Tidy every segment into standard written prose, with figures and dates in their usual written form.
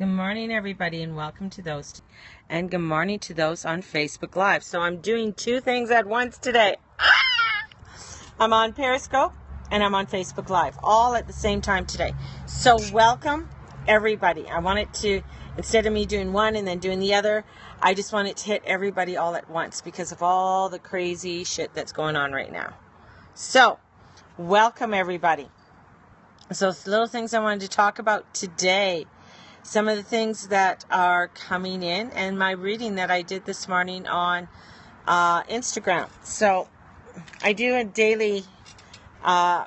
Good morning, everybody, and welcome to those. And good morning to those on Facebook Live. So I'm doing two things at once today. I'm on Periscope and I'm on Facebook Live, all at the same time today. So welcome, everybody. I want it to, instead of me doing one and then doing the other, I just want it to hit everybody all at once because of all the crazy shit that's going on right now. So, welcome, everybody. So, little things I wanted to talk about today. Some of the things that are coming in and my reading that I did this morning on Instagram. So I do a daily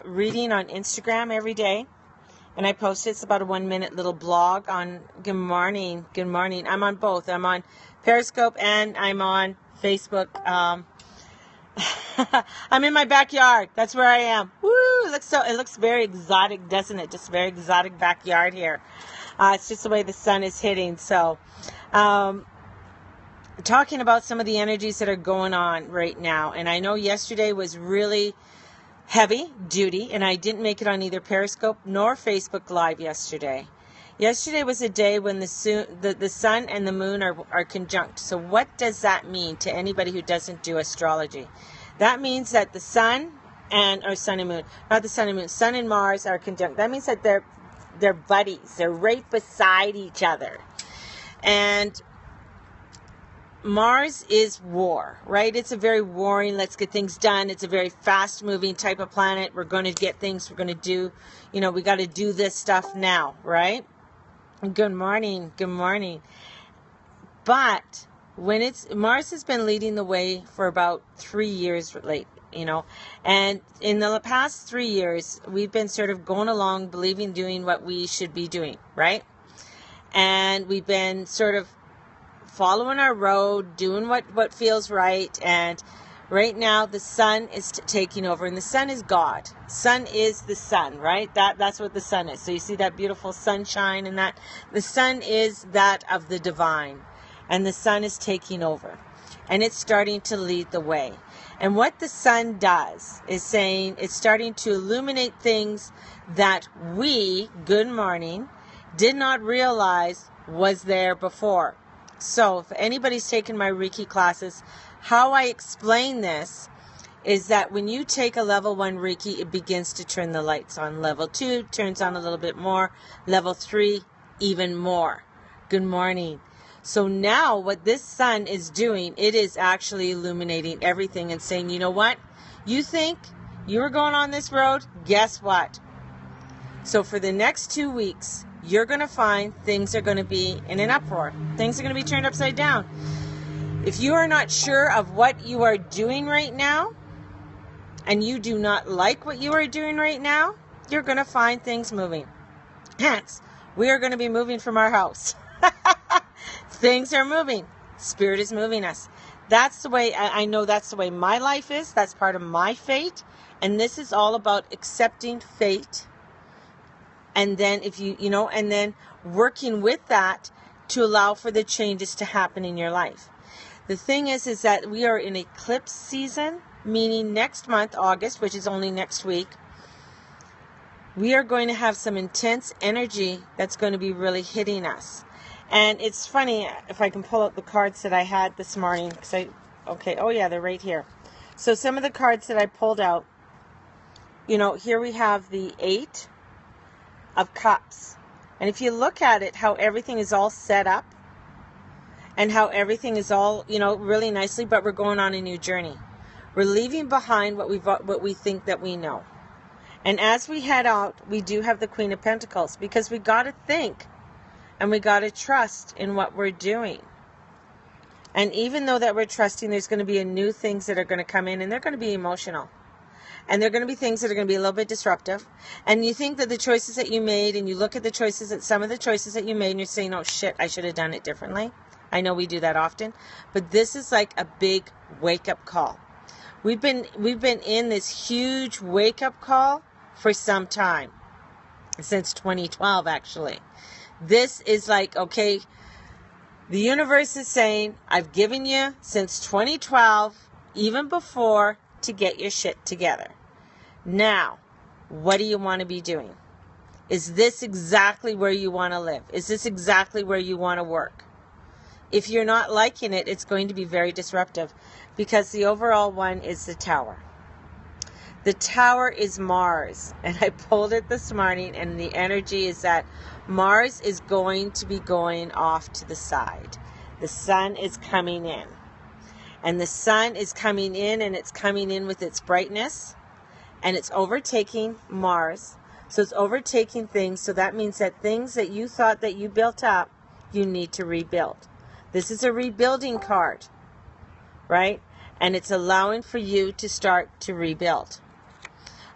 reading on Instagram every day, and I post it. It's about a 1-minute little blog on Good Morning. Good morning. I'm on both. I'm on Periscope and I'm on Facebook. I'm in my backyard. That's where I am. Woo! It looks very exotic, doesn't it? Just very exotic backyard here. It's just the way the sun is hitting. So, talking about some of the energies that are going on right now. And I know yesterday was really heavy duty, and I didn't make it on either Periscope nor Facebook Live yesterday. Yesterday was a day when the sun and the moon are conjunct. So what does that mean to anybody who doesn't do astrology? That means that the sun and Mars are conjunct. That means that they're buddies. They're right beside each other. And Mars is war, right? It's a very warring, let's get things done. It's a very fast-moving type of planet. We're going to get things. We're going to do, we got to do this stuff now, right? Good morning. Good morning. But when Mars has been leading the way for about 3 years lately. And in the past 3 years, we've been sort of going along, believing, doing what we should be doing, right? And we've been sort of following our road, doing what feels right. And right now, the sun is taking over, and the sun is God. Sun is the sun, right? That's what the sun is. So you see that beautiful sunshine, and that the sun is that of the divine, and the sun is taking over, and it's starting to lead the way. And what the sun does is saying it's starting to illuminate things that we, good morning, did not realize was there before. So if anybody's taken my Reiki classes, how I explain this is that when you take a level 1 Reiki, it begins to turn the lights on. Level 2 turns on a little bit more. Level 3, even more. Good morning. So now what this sun is doing, it is actually illuminating everything and saying, you know what? You think you were going on this road? Guess what? So for the next 2 weeks, you're going to find things are going to be in an uproar. Things are going to be turned upside down. If you are not sure of what you are doing right now, and you do not like what you are doing right now, you're going to find things moving. Hence, we are going to be moving from our house. Things are moving. Spirit is moving us. That's the way, I know that's the way my life is. That's part of my fate. And this is all about accepting fate. And then and then working with that to allow for the changes to happen in your life. The thing is that we are in eclipse season, meaning next month, August, which is only next week, we are going to have some intense energy that's going to be really hitting us. And it's funny, if I can pull out the cards that I had this morning. They're right here. So some of the cards that I pulled out, here we have the 8 of Cups. And if you look at it, how everything is all set up and how everything is all, really nicely, but we're going on a new journey. We're leaving behind what we think that we know. And as we head out, we do have the Queen of Pentacles, because we got to think and we got to trust in what we're doing. And even though that we're trusting, there's going to be new things that are going to come in, and they're going to be emotional. And they're going to be things that are going to be a little bit disruptive. And you think that the choices that you made, and you look at some of the choices that you made, and you're saying, oh shit, I should have done it differently. I know we do that often. But this is like a big wake-up call. We've been in this huge wake-up call for some time. Since 2012, actually. This is like, okay, the universe is saying, I've given you since 2012, even before, to get your shit together. Now, what do you want to be doing? Is this exactly where you want to live? Is this exactly where you want to work? If you're not liking it, it's going to be very disruptive, because the overall one is the Tower. The Tower is Mars, and I pulled it this morning, and the energy is that Mars is going to be going off to the side. The sun is coming in, and the sun is coming in, and it's coming in with its brightness, and it's overtaking Mars. So it's overtaking things. So that means that things that you thought that you built up, you need to rebuild. This is a rebuilding card, right? And it's allowing for you to start to rebuild.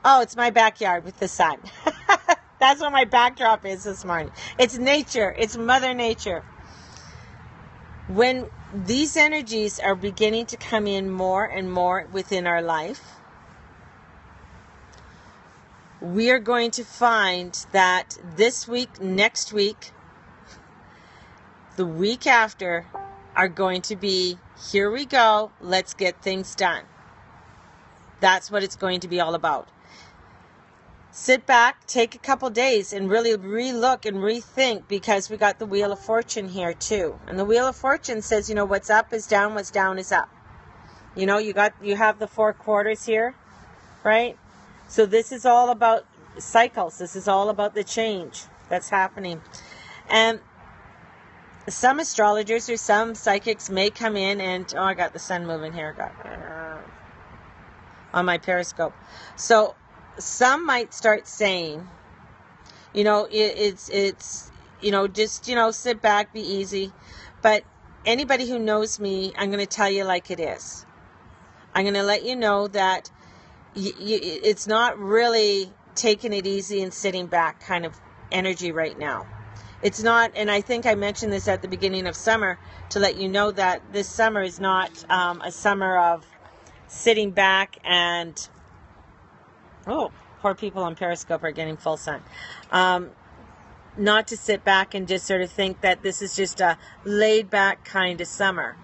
Oh, it's my backyard with the sun. That's what my backdrop is this morning. It's nature. It's Mother Nature. When these energies are beginning to come in more and more within our life, we are going to find that this week, next week, the week after are going to be, here we go, let's get things done. That's what it's going to be all about. Sit back, take a couple days, and really relook and rethink, because we got the Wheel of Fortune here too. And the Wheel of Fortune says, you know, what's up is down, what's down is up. You know, you have the 4 quarters here, right? So this is all about cycles. This is all about the change that's happening. And some astrologers or some psychics may come in and, I got the sun moving here, on my Periscope. So some might start saying, you know, it's you know, just, you know, sit back, be easy. But anybody who knows me, I'm going to tell you like it is. I'm going to let you know that it's not really taking it easy and sitting back kind of energy right now. It's not, and I think I mentioned this at the beginning of summer to let you know that this summer is not a summer of sitting back and, oh, poor people on Periscope are getting full sun. Not to sit back and just sort of think that this is just a laid back kind of summer.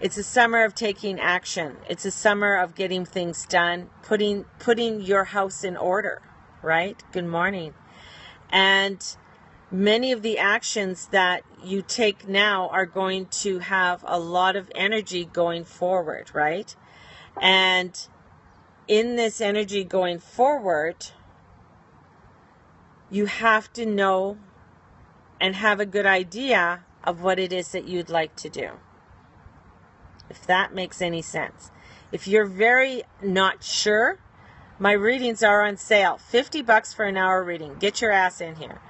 It's a summer of taking action. It's a summer of getting things done, putting your house in order, right? Good morning. And many of the actions that you take now are going to have a lot of energy going forward, right? And in this energy going forward, you have to know and have a good idea of what it is that you'd like to do. If that makes any sense. If you're very not sure, my readings are on sale. $50 for an hour reading. Get your ass in here.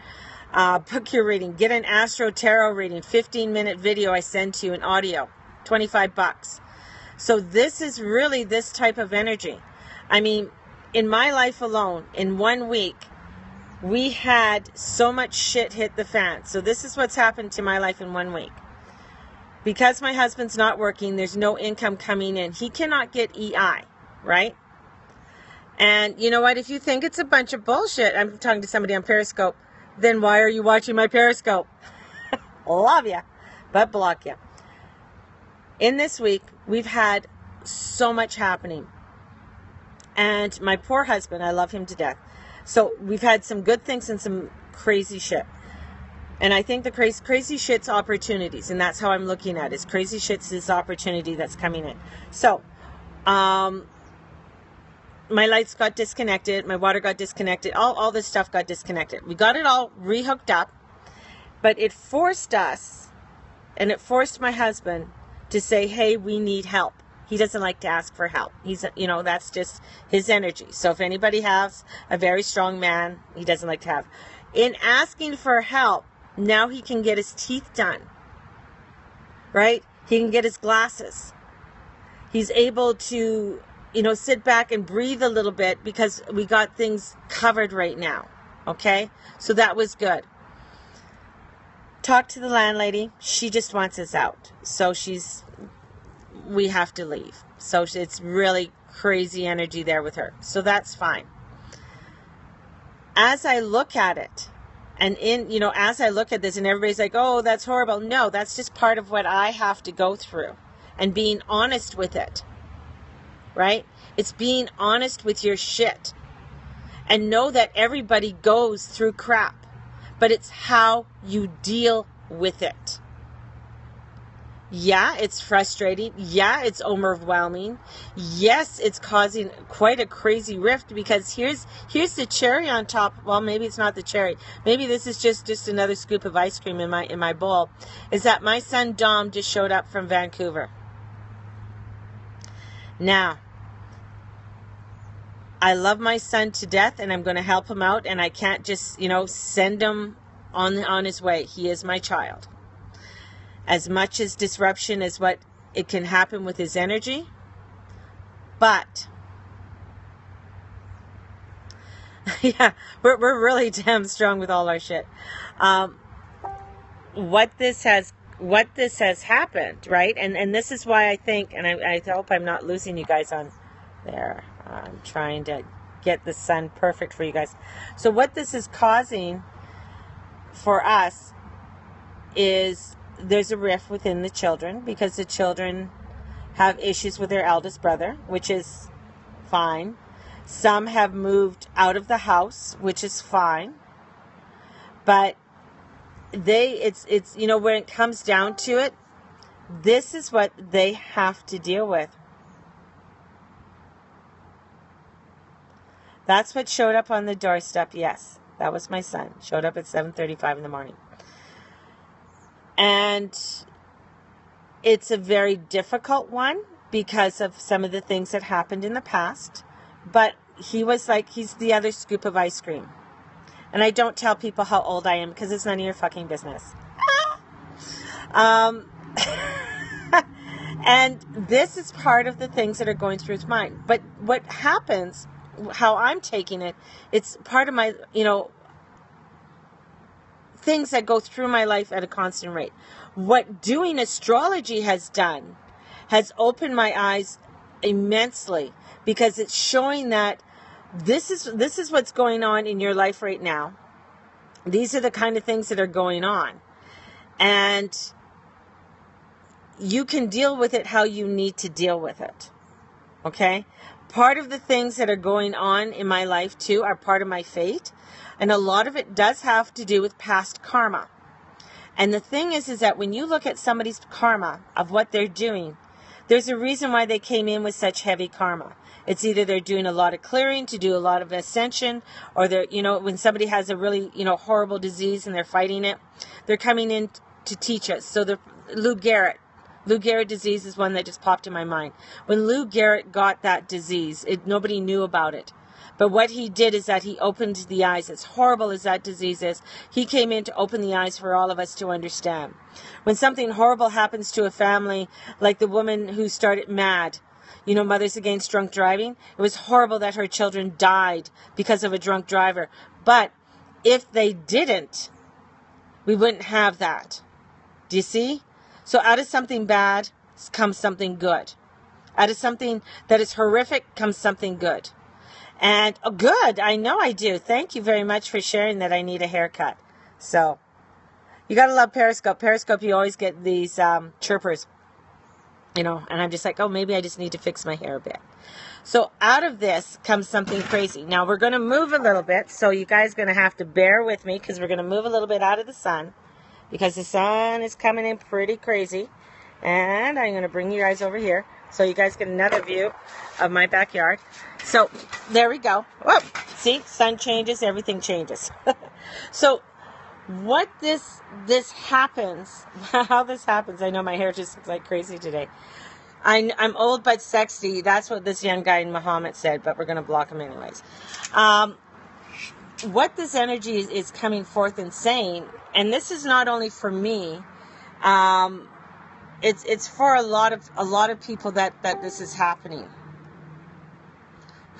Book your reading. Get an Astro Tarot reading. 15-minute video I send to you in audio. $25. So this is really this type of energy. I mean, in my life alone, in 1 week, we had so much shit hit the fan. So this is what's happened to my life in 1 week. Because my husband's not working, there's no income coming in. He cannot get EI, right? And you know what? If you think it's a bunch of bullshit, I'm talking to somebody on Periscope, then why are you watching my Periscope? Love ya, but block ya. In this week, we've had so much happening. And my poor husband, I love him to death. So we've had some good things and some crazy shit. And I think the crazy shit's opportunities, and that's how I'm looking at it. Is crazy shit's this opportunity that's coming in. So, my lights got disconnected, my water got disconnected, all this stuff got disconnected. We got it all rehooked up, but it forced us, and it forced my husband to say, hey, we need help. He doesn't like to ask for help. He's, you know, that's just his energy. So if anybody has a very strong man, he doesn't like to have. In asking for help, now he can get his teeth done, right? He can get his glasses. He's able to, you know, sit back and breathe a little bit because we got things covered right now, okay? So that was good. Talked to the landlady. She just wants us out. So we have to leave. So it's really crazy energy there with her. So that's fine. As I look at it, and as I look at this and everybody's like, oh, that's horrible. No, that's just part of what I have to go through and being honest with it, right? It's being honest with your shit And know that everybody goes through crap, but it's how you deal with it. Yeah, it's frustrating. Yeah, it's overwhelming. Yes, it's causing quite a crazy rift, because here's the cherry on top. Well, maybe it's not the cherry. Maybe this is just another scoop of ice cream in my bowl. Is that my son Dom just showed up from Vancouver. Now, I love my son to death, and I'm going to help him out, and I can't just, send him on his way. He is my child. As much as disruption as what it can happen with his energy, but yeah, we're really damn strong with all our shit. What this has happened, right? And this is why I think, and I hope I'm not losing you guys on there. I'm trying to get the sun perfect for you guys. So what this is causing for us is there's a rift within the children, because the children have issues with their eldest brother, which is fine. Some have moved out of the house, which is fine. But it's when it comes down to it, this is what they have to deal with. That's what showed up on the doorstep. Yes, that was my son. Showed up at 7:35 in the morning. And it's a very difficult one because of some of the things that happened in the past. But he's the other scoop of ice cream. And I don't tell people how old I am, because it's none of your fucking business. And this is part of the things that are going through his mind. But what happens, how I'm taking it, it's part of my, things that go through my life at a constant rate. What doing astrology has done has opened my eyes immensely, because it's showing that this is what's going on in your life right now. These are the kind of things that are going on, and you can deal with it how you need to deal with it. Okay? Part of the things that are going on in my life too are part of my fate. And a lot of it does have to do with past karma. And the thing is that when you look at somebody's karma of what they're doing, there's a reason why they came in with such heavy karma. It's either they're doing a lot of clearing to do a lot of ascension, or they're, when somebody has a really, horrible disease and they're fighting it, they're coming in to teach us. So the Lou Gehrig disease is one that just popped in my mind. When Lou Gehrig got that disease, nobody knew about it. But what he did is that he opened the eyes. As horrible as that disease is, he came in to open the eyes for all of us to understand. When something horrible happens to a family, like the woman who started MAD, Mothers Against Drunk Driving, it was horrible that her children died because of a drunk driver. But if they didn't, we wouldn't have that. Do you see? So out of something bad comes something good. Out of something that is horrific comes something good. And good, I know I do. Thank you very much for sharing that I need a haircut. So, you gotta love Periscope. Periscope, you always get these chirpers, and I'm just like, oh, maybe I just need to fix my hair a bit. So, out of this comes something crazy. Now, we're going to move a little bit, so you guys are going to have to bear with me, because we're going to move a little bit out of the sun, because the sun is coming in pretty crazy. And I'm going to bring you guys over here, so you guys get another view of my backyard. So, there we go. Whoa, see, sun changes, everything changes. So, what this happens, how this happens, I know my hair just looks like crazy today. I'm old but sexy. That's what this young guy in Muhammad said, but we're going to block him anyways. What this energy is coming forth and saying, and this is not only for me, it's for a lot of people that this is happening.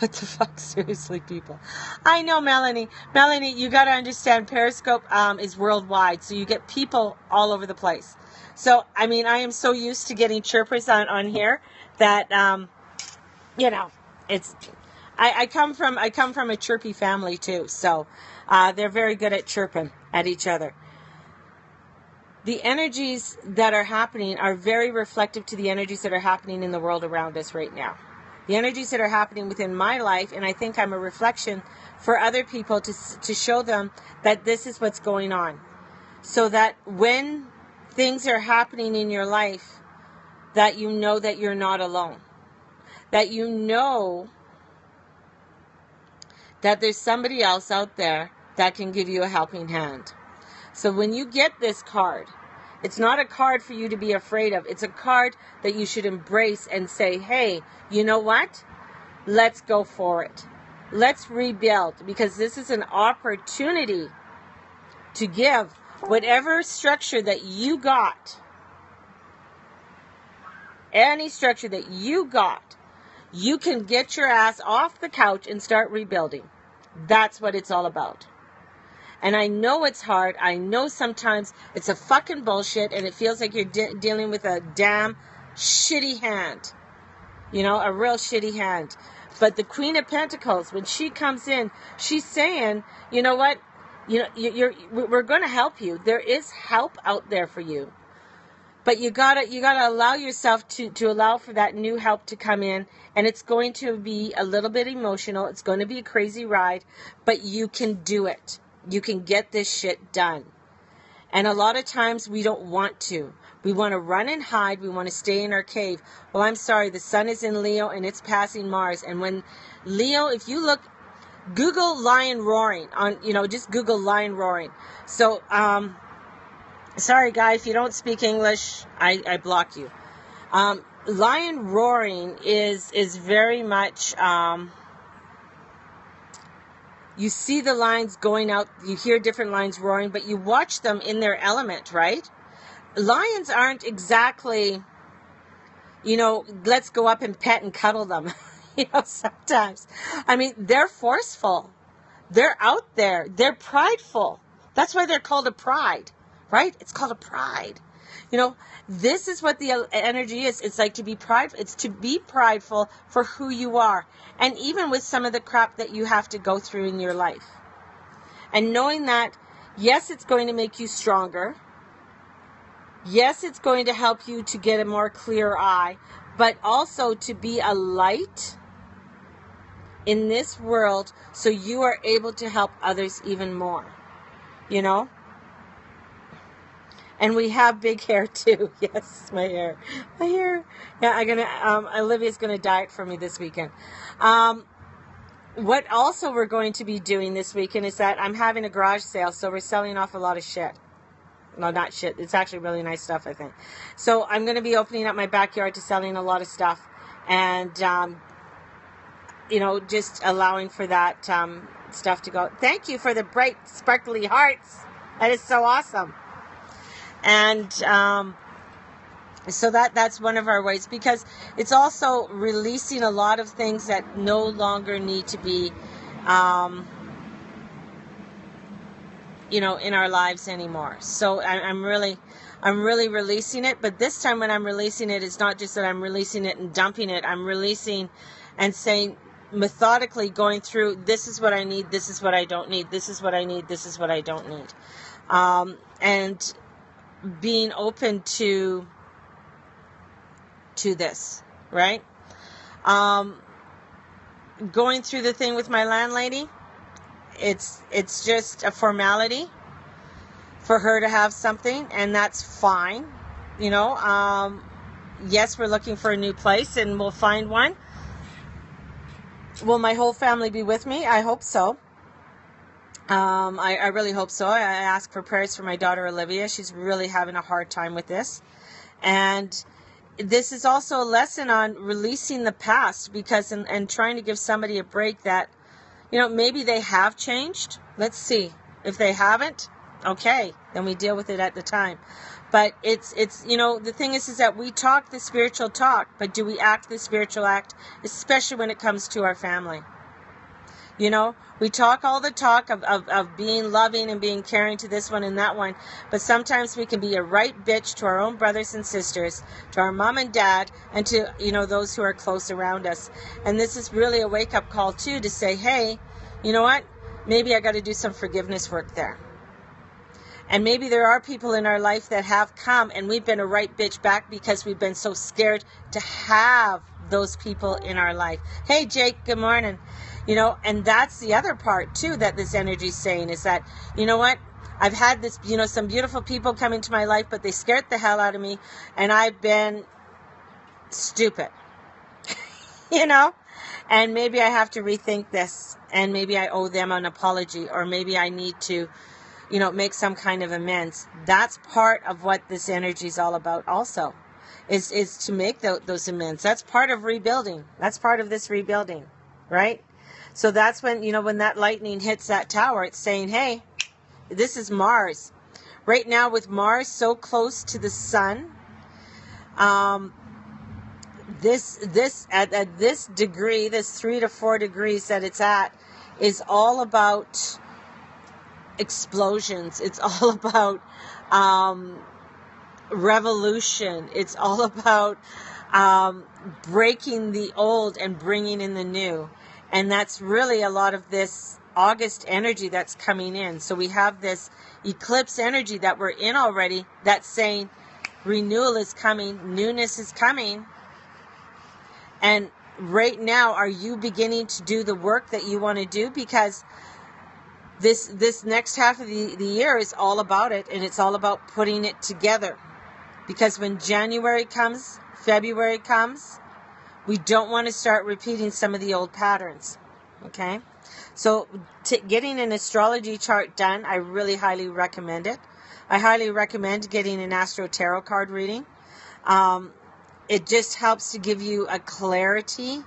What the fuck? Seriously, people. I know, Melanie. Melanie, you got to understand, Periscope is worldwide, so you get people all over the place. So, I mean, I am so used to getting chirpers on here that, it's... I come from a chirpy family too, so they're very good at chirping at each other. The energies that are happening are very reflective to the energies that are happening in the world around us right now. the energies that are happening within my life, and I think I'm a reflection for other people to show them that this is what's going on. So that when things are happening in your life, that you know that you're not alone. That you know that there's somebody else out there that can give you a helping hand. So when you get this card, it's not a card for you to be afraid of. It's a card that you should embrace and say, hey, you know what? Let's go for it. Let's rebuild, because this is an opportunity to give whatever structure that you got, any structure that you got, you can get your ass off the couch and start rebuilding. That's what it's all about. And I know it's hard. I know sometimes it's a fucking bullshit and it feels like you're dealing with a damn shitty hand. You know, a real shitty hand. But the Queen of Pentacles, when she comes in, she's saying, you know what? You know, we're going to help you. There is help out there for you. But you gotta allow yourself to allow for that new help to come in, and it's going to be a little bit emotional. It's going to be a crazy ride, but you can do it. You can get this shit done. And a lot of times we don't want to. We want to run and hide. We want to stay in our cave. Well, I'm sorry. The sun is in Leo and it's passing Mars. And when Leo, if you look, Google lion roaring on, just Google lion roaring. So, sorry, guy, if you don't speak English, I block you. Lion roaring is very much, you see the lions going out, you hear different lions roaring, but you watch them in their element, right? Lions aren't exactly, let's go up and pet and cuddle them, sometimes. I mean, they're forceful. They're out there. They're prideful. That's why they're called a pride. Right? It's called a pride. This is what the energy is. It's like to be prideful. It's to be prideful for who you are. And even with some of the crap that you have to go through in your life. And knowing that, yes, it's going to make you stronger. Yes, it's going to help you to get a more clear eye. But also to be a light in this world so you are able to help others even more. And we have big hair too. Yes, my hair. Yeah, Olivia's gonna diet for me this weekend. What also we're going to be doing this weekend is that I'm having a garage sale, so we're selling off a lot of shit. No, not shit. It's actually really nice stuff, I think. So I'm going to be opening up my backyard to selling a lot of stuff, and just allowing for that stuff to go. Thank you for the bright, sparkly hearts. That is so awesome. And so that's one of our ways, because it's also releasing a lot of things that no longer need to be, in our lives anymore. So I'm really releasing it. But this time when I'm releasing it, it's not just that I'm releasing it and dumping it. I'm releasing and saying, methodically going through, this is what I need, this is what I don't need, this is what I need, this is what I don't need. And being open to this, right? Going through the thing with my landlady, it's just a formality for her to have something, and that's fine. Yes, we're looking for a new place, and we'll find one. Will my whole family be with me? I hope so. I really hope so. I ask for prayers for my daughter Olivia. She's really having a hard time with this. And this is also a lesson on releasing the past, because and trying to give somebody a break that, maybe they have changed. Let's see. If they haven't, okay, then we deal with it at the time. But it's the thing is that we talk the spiritual talk, but do we act the spiritual act, especially when it comes to our family? We talk all the talk of being loving and being caring to this one and that one, but sometimes we can be a right bitch to our own brothers and sisters, to our mom and dad, and to, those who are close around us. And this is really a wake-up call, too, to say, hey, you know what? Maybe I got to do some forgiveness work there. And maybe there are people in our life that have come and we've been a right bitch back because we've been so scared to have those people in our life. Hey, Jake, good morning. And that's the other part too that this energy is saying, is that, you know what? I've had this, some beautiful people come into my life, but they scared the hell out of me, and I've been stupid, and maybe I have to rethink this, and maybe I owe them an apology, or maybe I need to, make some kind of amends. That's part of what this energy is all about also, is to make those amends. That's part of rebuilding. That's part of this rebuilding, right? So that's when, when that lightning hits that tower, it's saying, hey, this is Mars. Right now, with Mars so close to the sun, this at this degree, this 3 to 4 degrees that it's at, is all about explosions. It's all about revolution. It's all about breaking the old and bringing in the new. And that's really a lot of this August energy that's coming in. So we have this eclipse energy that we're in already that's saying renewal is coming, newness is coming. And right now, are you beginning to do the work that you want to do? Because this next half of the year is all about it, and it's all about putting it together. Because when January comes, February comes, we don't want to start repeating some of the old patterns. Okay? So getting an astrology chart done, I really highly recommend it. I highly recommend getting an Astro Tarot card reading. It just helps to give you a clarity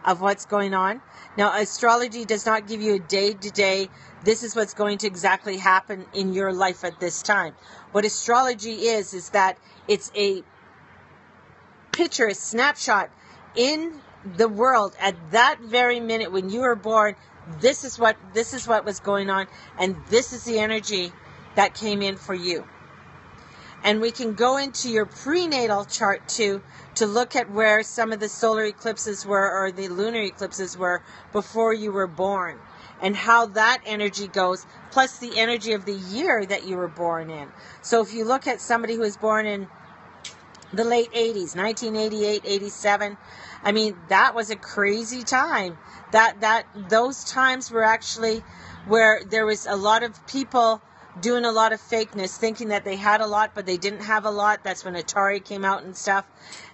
of what's going on. Now, astrology does not give you a day-to-day, this is what's going to exactly happen in your life at this time. What astrology is that it's a picture, a snapshot in the world at that very minute when you were born. This is what was going on, and this is the energy that came in for you. And we can go into your prenatal chart too to look at where some of the solar eclipses were, or the lunar eclipses were, before you were born, and how that energy goes, plus the energy of the year that you were born in. So if you look at somebody who was born in the late 80s, 1988, 87, I mean, that was a crazy time. Those times were actually where there was a lot of people doing a lot of fakeness, thinking that they had a lot, but they didn't have a lot. That's when Atari came out and stuff.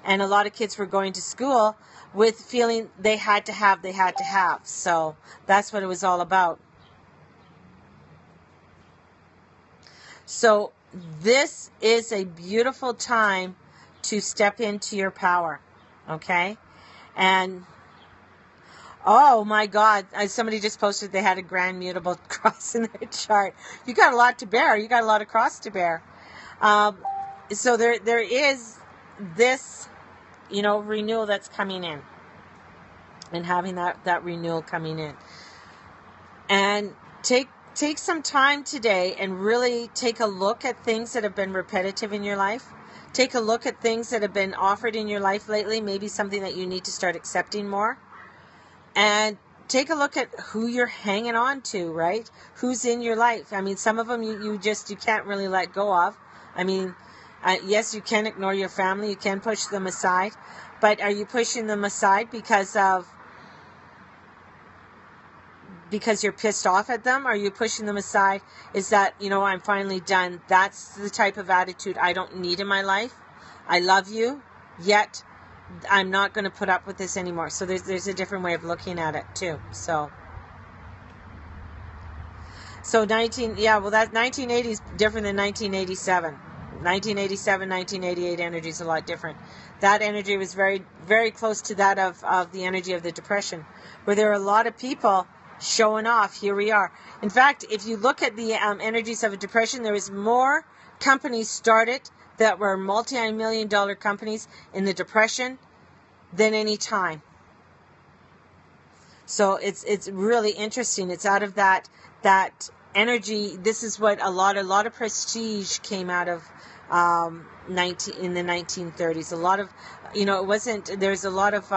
And a lot of kids were going to school with feeling they had to have. So that's what it was all about. So this is a beautiful time to step into your power. Okay? And oh my God, somebody just posted they had a grand mutable cross in their chart. You got a lot to bear. You got a lot of cross to bear. So there is this, renewal that's coming in, and having that renewal coming in. And take some time today and really take a look at things that have been repetitive in your life. Take a look at things that have been offered in your life lately, maybe something that you need to start accepting more. And take a look at who you're hanging on to, right? Who's in your life. I mean, some of them you can't really let go of. I mean, yes, you can ignore your family. You can push them aside. But are you pushing them aside because you're pissed off at them? Are you pushing them aside? Is that, I'm finally done. That's the type of attitude I don't need in my life. I love you, yet I'm not going to put up with this anymore. So there's a different way of looking at it too. So that 1980 is different than 1987. 1987, 1988 energy is a lot different. That energy was very, very close to that of the energy of the Depression, where there were a lot of people showing off. Here we are. In fact, if you look at the energies of a Depression, there was more companies started that were multi-million-dollar companies in the Depression than any time. So it's really interesting. It's out of that energy. This is what a lot of prestige came out of in the 1930s. A lot of, it wasn't. There's a lot of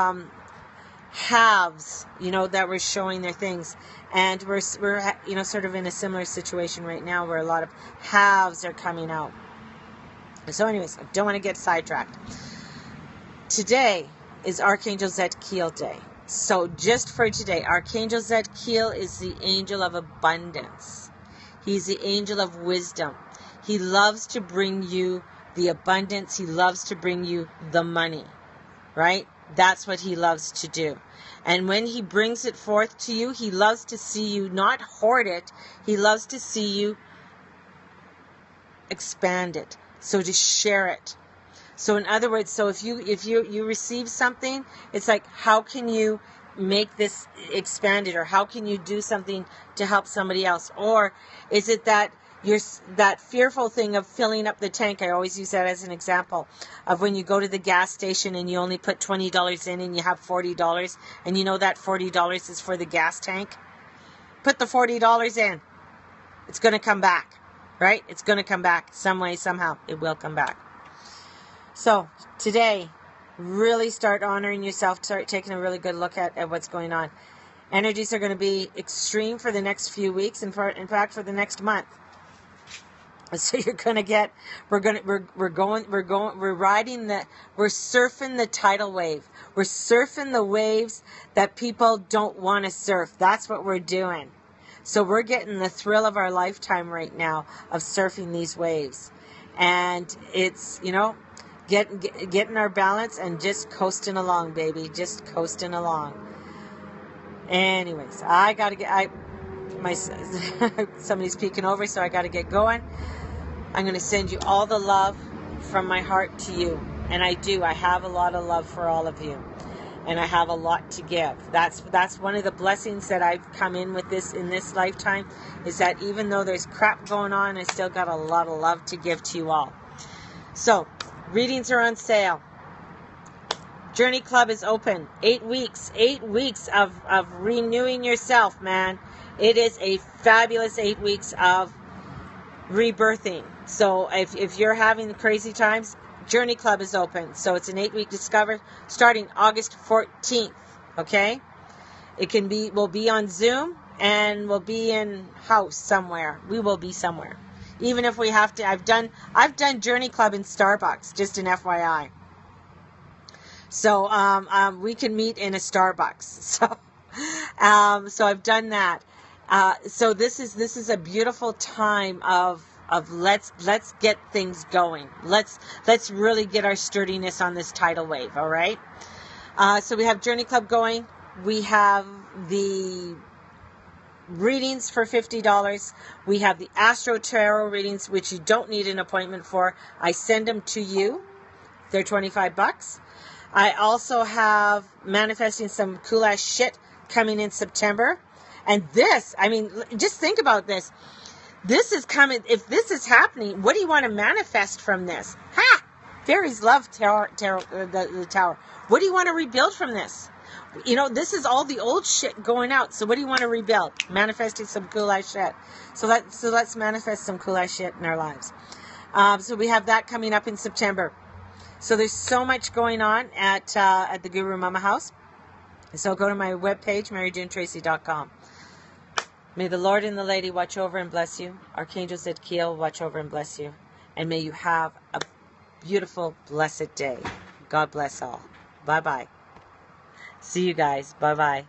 haves, that were showing their things, and we're sort of in a similar situation right now where a lot of haves are coming out. So anyways, I don't want to get sidetracked. Today, is Archangel Zadkiel Day. So just for today, Archangel Zadkiel is the angel of abundance. He's the angel of wisdom. He loves to bring you the abundance. He loves to bring you the money, right? That's what he loves to do. And when he brings it forth to you, he loves to see you not hoard it. He loves to see you expand it. So to share it. So in other words, so if you receive something, it's like, how can you make this expanded, or how can you do something to help somebody else? Or is it that you're that fearful thing of filling up the tank? I always use that as an example of when you go to the gas station and you only put $20 in and you have $40, and you know that $40 is for the gas tank. Put the $40 in. It's going to come back, right? It's going to come back some way, somehow. It will come back. So today, really start honoring yourself. Start taking a really good look at what's going on. Energies are going to be extreme for the next few weeks, and in fact for the next month. So you're going to get, we're surfing the tidal wave. We're surfing the waves that people don't want to surf. That's what we're doing. So we're getting the thrill of our lifetime right now of surfing these waves. And it's, getting our balance and just coasting along, baby. Just coasting along. Anyways, I got to get, somebody's peeking over, so I got to get going. I'm going to send you all the love from my heart to you. And I have a lot of love for all of you. And I have a lot to give. That's one of the blessings that I've come in with in this lifetime, is that even though there's crap going on, I still got a lot of love to give to you all. So, readings are on sale. Journey Club is open. 8 weeks. 8 weeks of renewing yourself, man. It is a fabulous 8 weeks of rebirthing. So if you're having the crazy times, Journey Club is open. So it's an 8-week discover starting August 14th. Okay? We'll be on Zoom, and we'll be in house somewhere. We will be somewhere. Even if we have to, I've done Journey Club in Starbucks, just an FYI. So we can meet in a Starbucks. So I've done that. So this is a beautiful time of let's get things going. Let's really get our sturdiness on this tidal wave. All right. So we have Journey Club going. We have the readings for $50. We have the Astro Tarot readings, which you don't need an appointment for. I send them to you. They're $25. I also have manifesting some cool ass shit coming in September. And this, just think about this. This is coming. If this is happening, what do you want to manifest from this? Ha! Fairies love the tower. What do you want to rebuild from this? This is all the old shit going out. So what do you want to rebuild? Manifesting some cool ass shit. So let's manifest some cool ass shit in our lives. So we have that coming up in September. So there's so much going on at the Guru Mama House. So go to my webpage, MaryJaneTracy.com. May the Lord and the Lady watch over and bless you. Archangel Zadkiel watch over and bless you. And may you have a beautiful, blessed day. God bless all. Bye-bye. See you guys. Bye-bye.